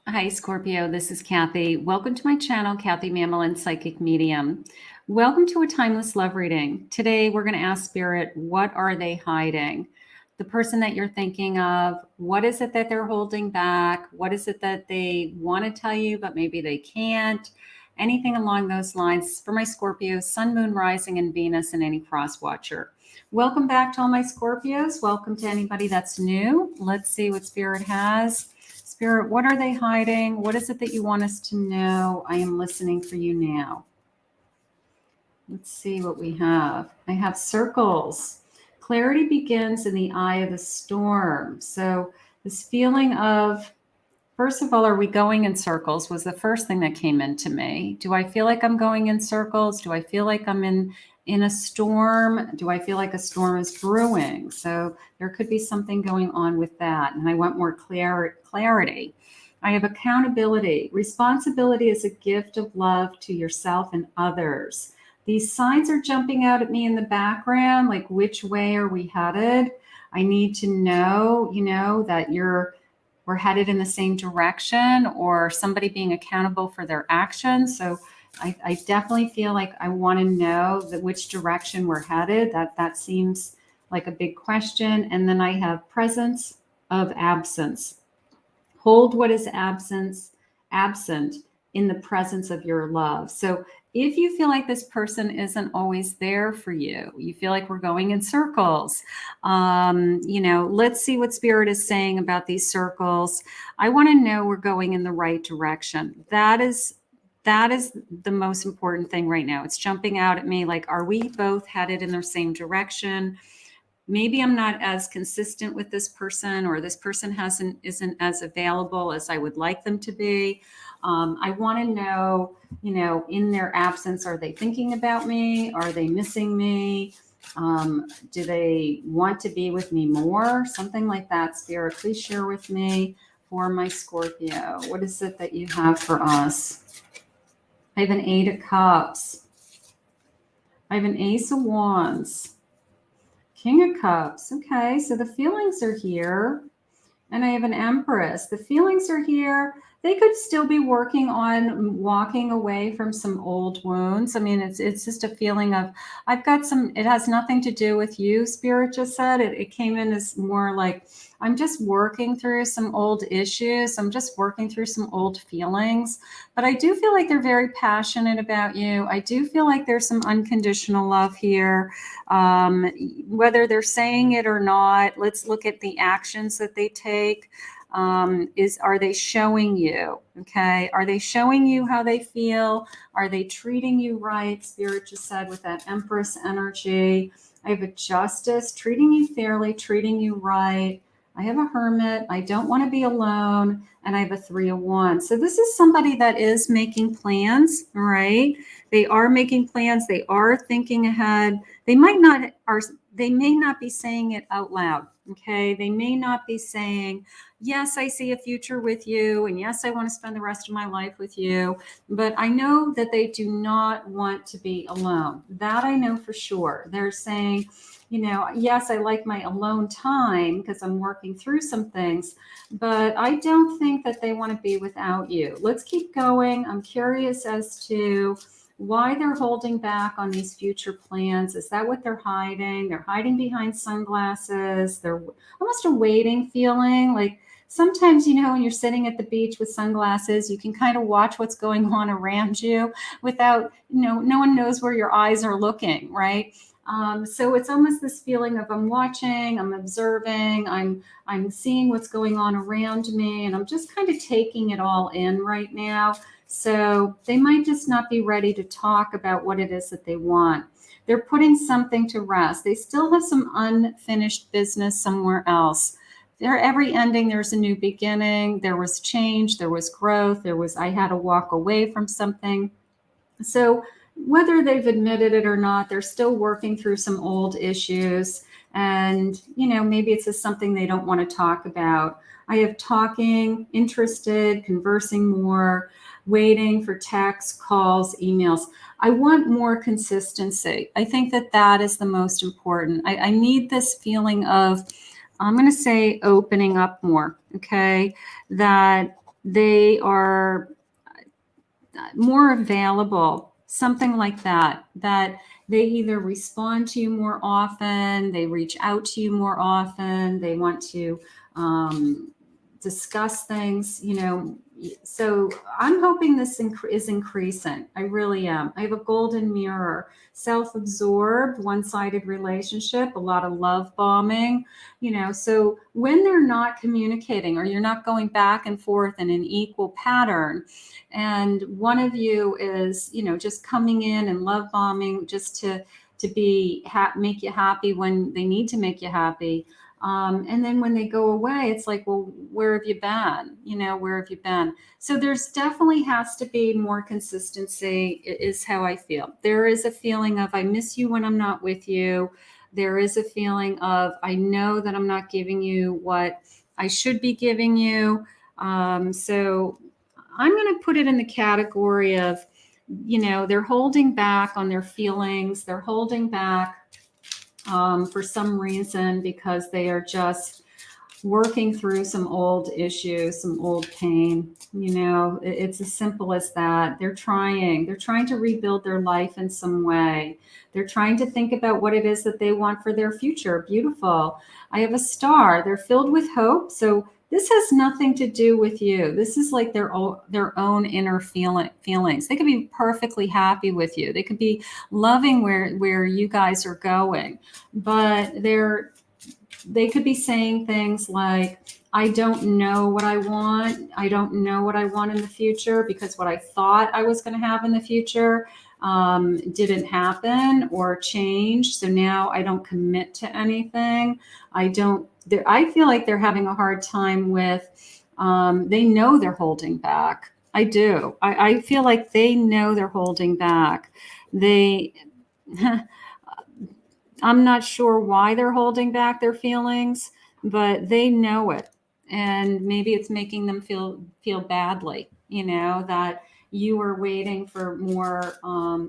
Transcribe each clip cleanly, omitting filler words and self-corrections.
Hi, Scorpio. This is Kathy. Welcome to my channel, Kathy Mamolen, Psychic Medium. Welcome to a timeless love reading. Today, we're going to ask Spirit, what are they hiding? The person that you're thinking of, what is it that they're holding back? What is it that they want to tell you, but maybe they can't? Anything along those lines. For my Scorpio, Sun, Moon, Rising, and Venus, and any cross watcher. Welcome back to all my Scorpios. Welcome to anybody that's new. Let's see what Spirit has. Spirit, what are they hiding? What is it that you want us to know? I am listening for you now. Let's see what we have. I have circles. Clarity begins in the eye of the storm. So this feeling of, first of all, are we going in circles was the first thing that came into me. Do I feel like I'm going in circles? Do I feel like I'm in a storm? Do I feel like a storm is brewing? So there could be something going on with that. And I want more clarity. I have accountability. Responsibility is a gift of love to yourself and others. These signs are jumping out at me in the background, like which way are we headed? I need to know, that we're headed in the same direction, or somebody being accountable for their actions. So I definitely feel like I want to know which direction we're headed. That seems like a big question. And then I have presence of absence. Hold what is absent in the presence of your love. So if you feel like this person isn't always there for you, you feel like we're going in circles, let's see what Spirit is saying about these circles. I want to know we're going in the right direction. That is the most important thing right now. It's jumping out at me like, are we both headed in the same direction? Maybe I'm not as consistent with this person, or this person isn't as available as I would like them to be. I want to know, in their absence, are they thinking about me? Are they missing me? Do they want to be with me more? Something like that. Spirit, please share with me for my Scorpio. What is it that you have for us? I have an 8 of Cups. I have an Ace of Wands. King of Cups. Okay, so the feelings are here. And I have an Empress. The feelings are here. They could still be working on walking away from some old wounds. I mean, it's just a feeling of, I've got some, it has nothing to do with you, Spirit just said. It came in as more like, I'm just working through some old issues. I'm just working through some old feelings. But I do feel like they're very passionate about you. I do feel like there's some unconditional love here. Whether they're saying it or not, let's look at the actions that they take. Are they showing you? Okay. Are they showing you how they feel? Are they treating you right? Spirit just said with that Empress energy. I have a Justice, treating you fairly, treating you right. I have a Hermit. I don't want to be alone. And I have a 3 of Wands. So this is somebody that is making plans, right? They are making plans. They are thinking ahead. They may not be saying it out loud. Okay. They may not be saying, yes, I see a future with you. And yes, I want to spend the rest of my life with you. But I know that they do not want to be alone. That I know for sure. They're saying, yes, I like my alone time because I'm working through some things, but I don't think that they want to be without you. Let's keep going. I'm curious as to why they're holding back on these future plans. Is that what they're hiding? They're hiding behind sunglasses. They're almost a waiting feeling. Like sometimes, when you're sitting at the beach with sunglasses, you can kind of watch what's going on around you without, no one knows where your eyes are looking, right? So it's almost this feeling of I'm watching, I'm observing, I'm seeing what's going on around me, and I'm just kind of taking it all in right now. So they might just not be ready to talk about what it is that they want. They're putting something to rest. They still have some unfinished business somewhere else. Every ending, there's a new beginning. There was change. There was growth. I had to walk away from something. So whether they've admitted it or not, they're still working through some old issues. And, maybe it's just something they don't want to talk about. I have talking, interested, conversing more, waiting for texts, calls, emails. I want more consistency. I think that is the most important. I need this feeling of, I'm going to say, opening up more. Okay. That they are more available, something like that, that they either respond to you more often, they reach out to you more often, they want to discuss things, you know. So I'm hoping this is increasing. I really am. I have a golden mirror, self-absorbed, one-sided relationship, a lot of love bombing, you know. So when they're not communicating or you're not going back and forth in an equal pattern, and one of you is, you know, just coming in and love bombing just to be make you happy when they need to make you happy, and then when they go away, it's like, well, where have you been? You know, where have you been? So there's definitely has to be more consistency, is how I feel. There is a feeling of, I miss you when I'm not with you. There is a feeling of, I know that I'm not giving you what I should be giving you. So I'm going to put it in the category of, you know, they're holding back on their feelings. They're holding back for some reason because they are just working through some old issues, some old pain. You know, it's as simple as that. They're trying to rebuild their life in some way. They're trying to think about what it is that they want for their future. Beautiful. I have a star. They're filled with hope. So this has nothing to do with you. This is like their own inner feelings. They could be perfectly happy with you. They could be loving where you guys are going, but they could be saying things like, I don't know what I want. I don't know what I want in the future because what I thought I was going to have in the future didn't happen or change. So now I don't commit to anything. I feel like they're having a hard time with, they know they're holding back. I do. I feel like they know they're holding back. They, I'm not sure why they're holding back their feelings, but they know it. And maybe it's making them feel badly, you know, that you are waiting for more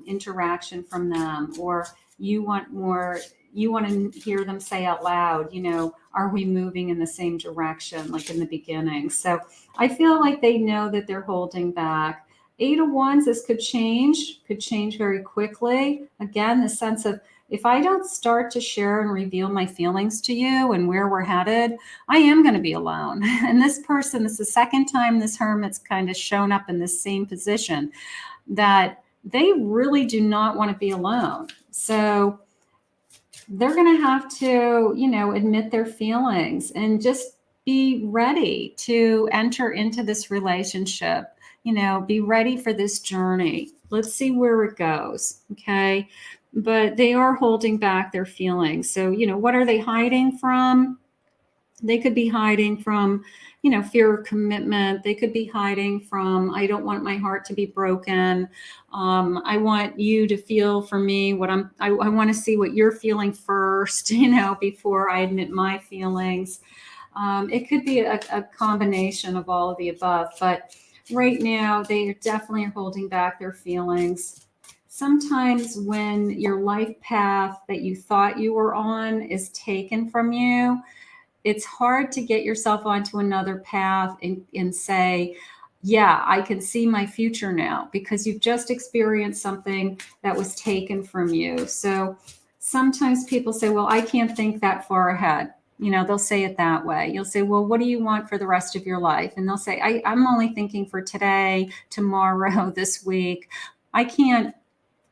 interaction from them, or you want more, you want to hear them say out loud, you know, are we moving in the same direction like in the beginning? So I feel like they know that they're holding back. Eight of Wands, this could change very quickly. Again, the sense of, if I don't start to share and reveal my feelings to you and where we're headed, I am going to be alone. And this person, this is the second time this hermit's kind of shown up in this same position, that they really do not want to be alone. So they're going to have to, you know, admit their feelings and just be ready to enter into this relationship, you know, be ready for this journey. Let's see where it goes. Okay. But they are holding back their feelings. So, you know, what are they hiding from? They could be hiding from, you know, fear of commitment. They could be hiding from, I don't want my heart to be broken. I want you to feel for me what I want to see what you're feeling first, you know, before I admit my feelings. It could be a combination of all of the above, but right now they definitely are holding back their feelings. Sometimes when your life path that you thought you were on is taken from you, it's hard to get yourself onto another path and say, yeah, I can see my future now, because you've just experienced something that was taken from you. So sometimes people say, well, I can't think that far ahead. You know, they'll say it that way. You'll say, well, what do you want for the rest of your life? And they'll say, I'm only thinking for today, tomorrow, this week. I can't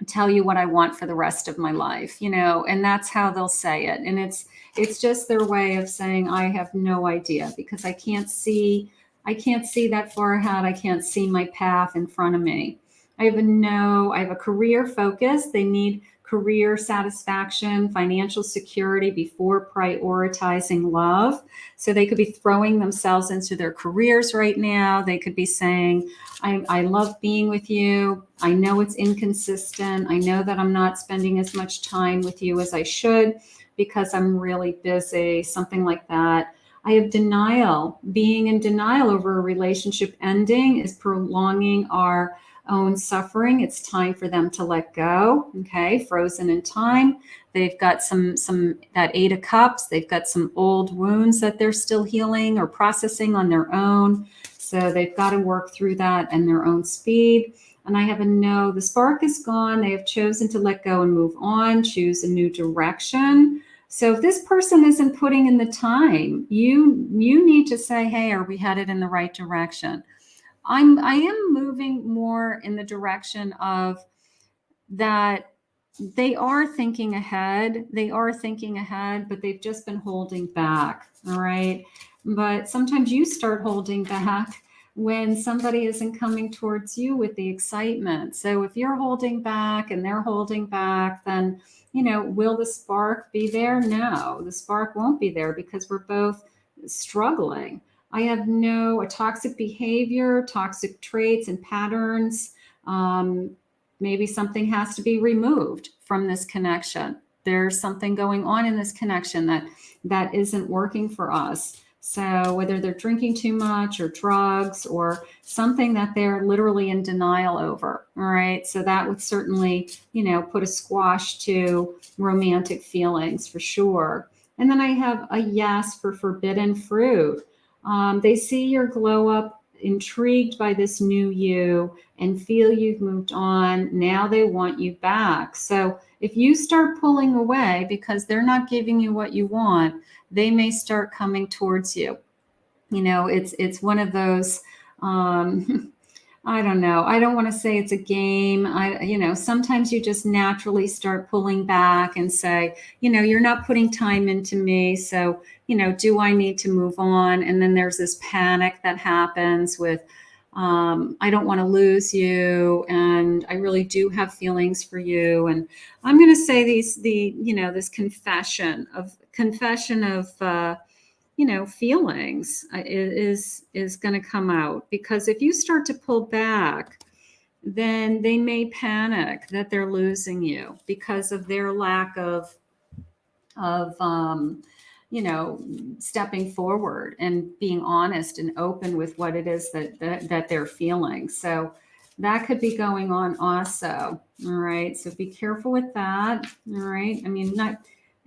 tell you what I want for the rest of my life, you know, and that's how they'll say it. And it's just their way of saying, I have no idea, because I can't see that far ahead. I can't see my path in front of me. I have a career focus. They need career satisfaction, financial security before prioritizing love. So they could be throwing themselves into their careers right now. They could be saying, I love being with you. I know it's inconsistent. I know that I'm not spending as much time with you as I should because I'm really busy, something like that. I have denial. Being in denial over a relationship ending is prolonging our own suffering. It's time for them to let go. Okay, frozen in time. They've got some that Eight of Cups. They've got some old wounds that they're still healing or processing on their own. So they've got to work through that in their own speed. And I have a no, the spark is gone. They have chosen to let go and move on, choose a new direction. So if this person isn't putting in the time, you need to say, hey, are we headed in the right direction? I am moving more in the direction of that they are thinking ahead. They are thinking ahead, but they've just been holding back. All right. But sometimes you start holding back when somebody isn't coming towards you with the excitement. So if you're holding back and they're holding back, then, will the spark be there? No, the spark won't be there because we're both struggling. I have a toxic behavior, toxic traits and patterns. Maybe something has to be removed from this connection. There's something going on in this connection that isn't working for us. So whether they're drinking too much or drugs or something that they're literally in denial over, all right? So that would certainly, put a squash to romantic feelings for sure. And then I have a yes for forbidden fruit. They see your glow up, intrigued by this new you, and feel you've moved on. Now they want you back. So if you start pulling away because they're not giving you what you want, they may start coming towards you. It's one of those, I don't know. I don't want to say it's a game. Sometimes you just naturally start pulling back and say, you're not putting time into me. So, do I need to move on? And then there's this panic that happens with, I don't want to lose you. And I really do have feelings for you. And I'm going to say this confession of, feelings is going to come out, because if you start to pull back, then they may panic that they're losing you because of their lack of stepping forward and being honest and open with what it is that they're feeling. So that could be going on also. All right. So be careful with that. All right. I mean,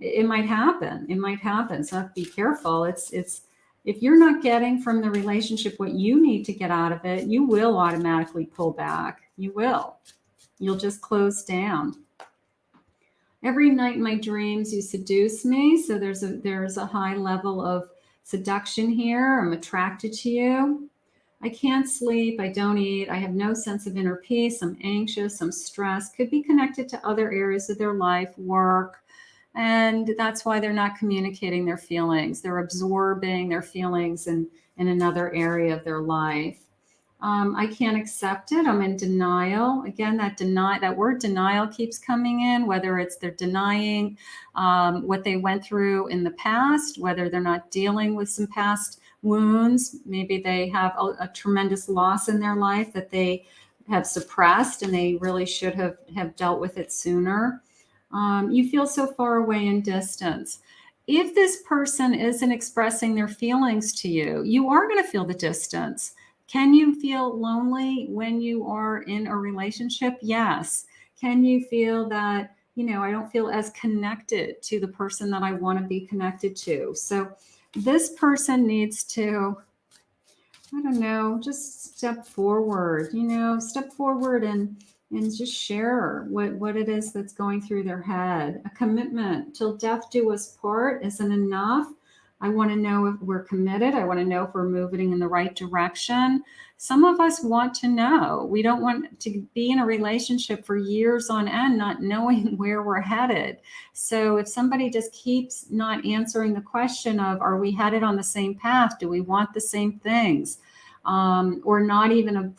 it might happen. It might happen. So be careful. It's if you're not getting from the relationship what you need to get out of it, you will automatically pull back. You will. You'll just close down. Every night in my dreams, you seduce me. So there's a high level of seduction here. I'm attracted to you. I can't sleep. I don't eat. I have no sense of inner peace. I'm anxious. I'm stressed. Could be connected to other areas of their life, work. And that's why they're not communicating their feelings. They're absorbing their feelings in another area of their life. I can't accept it. I'm in denial. Again, that word denial keeps coming in, whether it's they're denying what they went through in the past, whether they're not dealing with some past wounds. Maybe they have a tremendous loss in their life that they have suppressed and they really should have dealt with it sooner. You feel so far away in distance. If this person isn't expressing their feelings to you, you are going to feel the distance. Can you feel lonely when you are in a relationship? Yes. Can you feel that, I don't feel as connected to the person that I want to be connected to? So this person needs to, I don't know, just step forward, step forward and just share what it is that's going through their head. A commitment till death do us part isn't enough. I want to know if we're committed. I want to know if we're moving in the right direction. Some of us want to know. We don't want to be in a relationship for years on end, not knowing where we're headed. So if somebody just keeps not answering the question of, are we headed on the same path? Do we want the same things? Or not even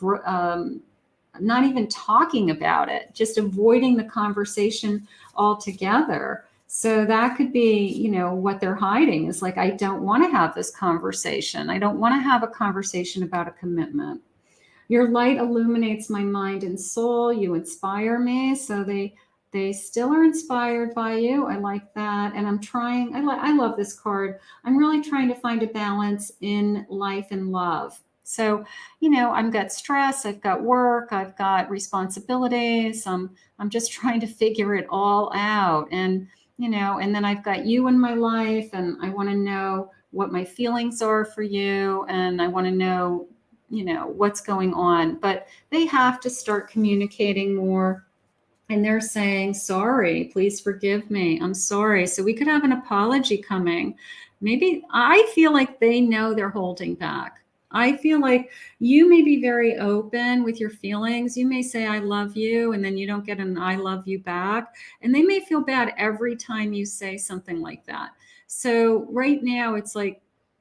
talking about it, just avoiding the conversation altogether. So that could be, what they're hiding is like, I don't want to have this conversation. I don't want to have a conversation about a commitment. Your light illuminates my mind and soul. You inspire me. So they still are inspired by you. I like that. And I'm trying, I love this card. I'm really trying to find a balance in life and love. So, I've got stress, I've got work, I've got responsibilities. I'm just trying to figure it all out. And, and then I've got you in my life and I want to know what my feelings are for you. And I want to know, what's going on, but they have to start communicating more. And they're saying, sorry, please forgive me. I'm sorry. So we could have an apology coming. Maybe I feel like they know they're holding back. I feel like you may be very open with your feelings. You may say, I love you, and then you don't get an I love you back. And they may feel bad every time you say something like that. So right now it's like,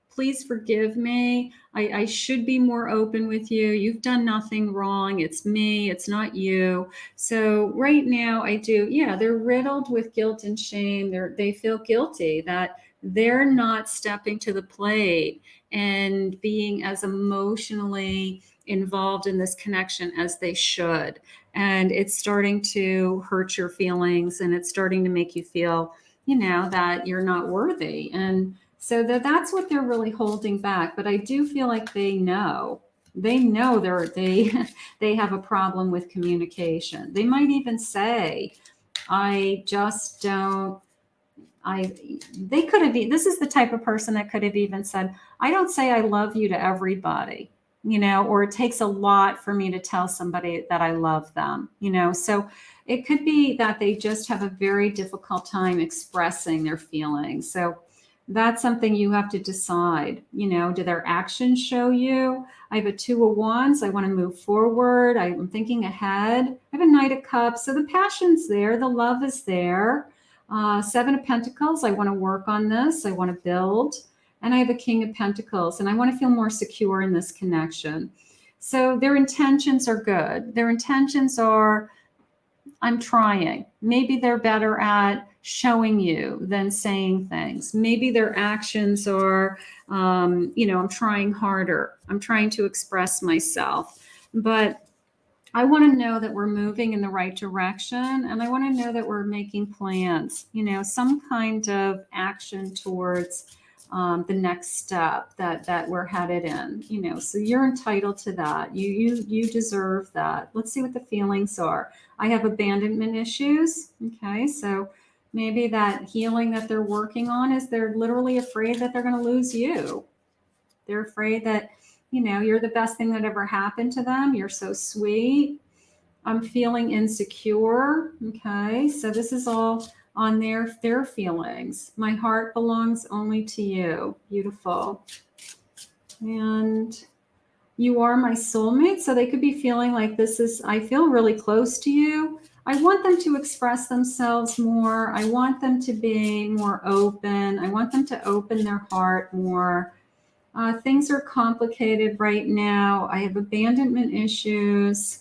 please forgive me. I should be more open with you. You've done nothing wrong. It's me. It's not you. So right now they're riddled with guilt and shame. They feel guilty that they're not stepping to the plate and being as emotionally involved in this connection as they should. And it's starting to hurt your feelings, and it's starting to make you feel, that you're not worthy. And so that's what they're really holding back. But I do feel like they know they they have a problem with communication. They might even say, I just don't, they could have, this is the type of person that could have even said, I don't say I love you to everybody, or it takes a lot for me to tell somebody that I love them, so it could be that they just have a very difficult time expressing their feelings. So that's something you have to decide. Do their actions show you? I have a 2 of Wands. I want to move forward. I'm thinking ahead. I have a Knight of Cups. So the passion's there. The love is there. 7 of Pentacles. I want to work on this. I want to build. And I have a King of Pentacles. And I want to feel more secure in this connection. So their intentions are good. Their intentions are, I'm trying. Maybe they're better at showing you than saying things. Maybe their actions are, I'm trying harder. I'm trying to express myself. But I want to know that we're moving in the right direction. And I want to know that we're making plans, some kind of action towards the next step that we're headed in, so you're entitled to that. You deserve that. Let's see what the feelings are. I have abandonment issues. Okay. So maybe that healing that they're working on is they're literally afraid that they're going to lose you. They're afraid that, you're the best thing that ever happened to them. You're so sweet. I'm feeling insecure. Okay. So this is all on their feelings. My heart belongs only to you. Beautiful. And you are my soulmate. So they could be feeling like I feel really close to you. I want them to express themselves more. I want them to be more open. I want them to open their heart more. Things are complicated right now. I have abandonment issues.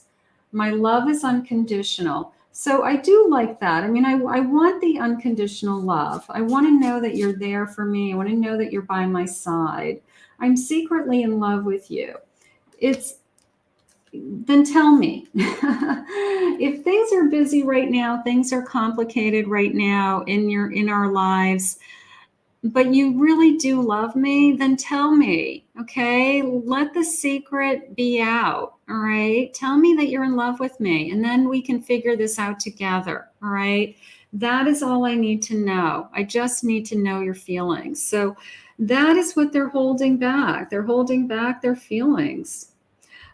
My love is unconditional. So I do like that. I mean, I want the unconditional love. I want to know that you're there for me. I want to know that you're by my side. I'm secretly in love with you. Then tell me. If things are busy right now, things are complicated right now in our lives, but you really do love me, then tell me, okay? Let the secret be out, all right? Tell me that you're in love with me, and then we can figure this out together, all right? That is all I need to know. I just need to know your feelings. So that is what they're holding back. They're holding back their feelings.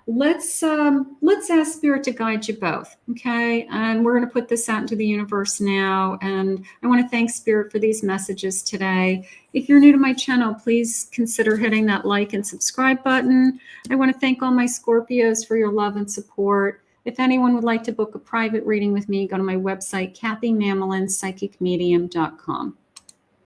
Let's ask Spirit to guide you both, okay? And we're going to put this out into the universe now. And I want to thank Spirit for these messages today. If you're new to my channel, please consider hitting that like and subscribe button. I want to thank all my Scorpios for your love and support. If anyone would like to book a private reading with me, go to my website, KathyMamolenPsychicMedium.com.